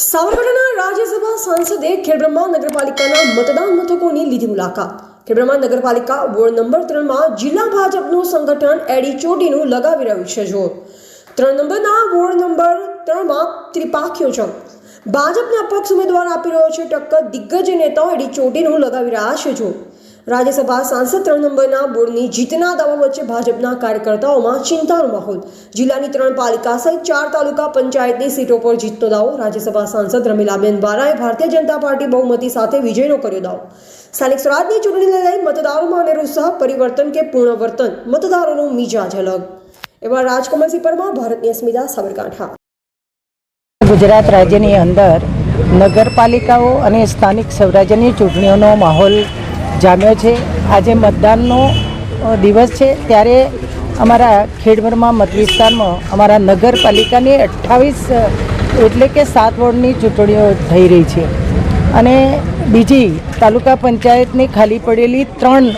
સાબરકાંઠાના રાજ્યસભા સાંસદે ખેડબ્રહ્મા નગરપાલિકાના મતદાન મથકોની લીધી મુલાકાત। ખેડબ્રહ્મા નગરપાલિકા વોર્ડ નંબર 3માં જિલ્લા ભાજપનું સંગઠન એડી ચોટીનું લગાવી રહ્યું છે જોર। 3 નંબરના વોર્ડ નંબર 3માં ત્રિપાખીઓ જંગ, ભાજપના અપક્ષ ઉમેદવાર આપી રહ્યો છે ટક્કર, દિગ્ગજ નેતાઓ એડી ચોટીનું લગાવી રહ્યા છે જોર। રાજ્યસભા સાંસદ 3 નંબરના બોર્ડની જીતના દાવા વચ્ચે ભાજપના કાર્યકર્તાઓમાં ચિંતાનો માહોલ। જિલ્લાની 3 પાલિકા સહિત 4 તાલુકા પંચાયતની સીટો પર જીતનો દાવો। રાજ્યસભા સાંસદ રમીલાબેન બારાએ ભારતીય જનતા પાર્ટી બહુમતી સાથે વિજયનો કર્યો દાવો। સ્થાનિક સ્વરાજની ચૂંટણીને લઈ મતદારોમાં અનેરો ઉત્સાહ, પરિવર્તન કે પૂર્ણવર્તન, મતદારોનો મિજાજ અલગ। એવા રાજકમલસિંહ પરમાર, ભારતની અસ્મિતા, સાબરકાંઠા। ગુજરાત રાજ્યની અંદર નગરપાલિકાઓ અને સ્થાનિક સ્વરાજ્યની ચૂંટણીઓનો માહોલ જામ્યો છે। આજે મતદાનનો દિવસ છે, ત્યારે અમારા ખેડબ્રહ્મા મત વિસ્તારમાં અમારા નગરપાલિકાની 28 એટલે કે 7 વોર્ડની ચૂંટણીઓ થઈ રહી છે અને બીજી તાલુકા પંચાયતની ખાલી પડેલી 3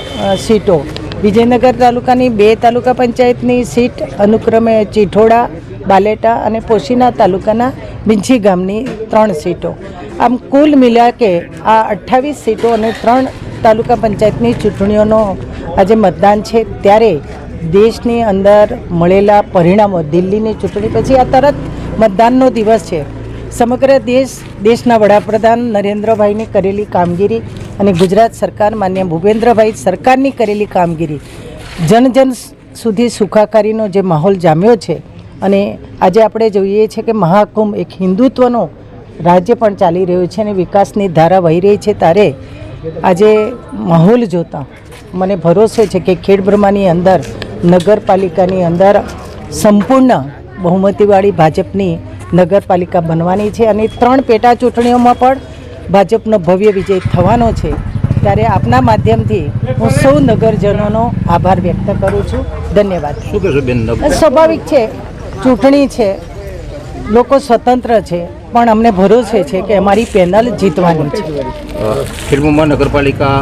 સીટો, વિજયનગર તાલુકાની 2 તાલુકા પંચાયતની સીટ અનુક્રમે ચીઠોડા, બાલેટા અને પોશીના તાલુકાના બિંછી ગામની 3 સીટો, આમ કુલ મિલા કે આ 28 સીટો અને 3 તાલુકા પંચાયતની ચૂંટણીઓનો આજે મતદાન છે। ત્યારે દેશની અંદર મળેલા પરિણામો, દિલ્હીની ચૂંટણી પછી આ તરત મતદાનનો દિવસ છે। સમગ્ર દેશના વડાપ્રધાન નરેન્દ્રભાઈની કરેલી કામગીરી અને ગુજરાત સરકાર માન્ય ભૂપેન્દ્રભાઈ સરકારની કરેલી કામગીરી, જન સુધી સુખાકારીનો જે માહોલ જામ્યો છે અને આજે આપણે જોઈએ છીએ કે મહાકુંભ એક હિન્દુત્વનો રાજ્ય પણ ચાલી રહ્યો છે અને વિકાસની ધારા વહી રહી છે। ત્યારે આજે માહોલ જોતા મને ભરોસો છે કે ખેડબ્રહ્માની અંદર નગરપાલિકાની અંદર સંપૂર્ણ બહુમતીવાળી ભાજપની નગરપાલિકા બનવાની છે અને 3 પેટા ચૂંટણીઓમાં પણ ભાજપનો ભવ્ય વિજય થવાનો છે। ત્યારે આપના માધ્યમથી હું સૌ નગરજનોનો આભાર વ્યક્ત કરું છું। ધન્યવાદ। સ્વાભાવિક છે, ચૂંટણી છે, લોકો સ્વતંત્ર છે, પણ અમને ભરોસે છે કે અમારી પેનલ જીતવાની છે। ખેડબ્રહ્મા નગરપાલિકા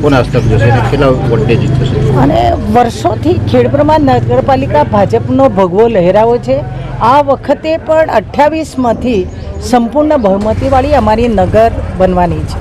કોના હસ્તક જશે અને કેટલા વોટે જીતશે? અને વર્ષોથી ખેડબ્રહ્મા નગરપાલિકા ભાજપનો ભગવો લહેરાવો છે। આ વખતે પણ 28માંથી સંપૂર્ણ બહુમતીવાળી અમારી નગર બનવાની છે।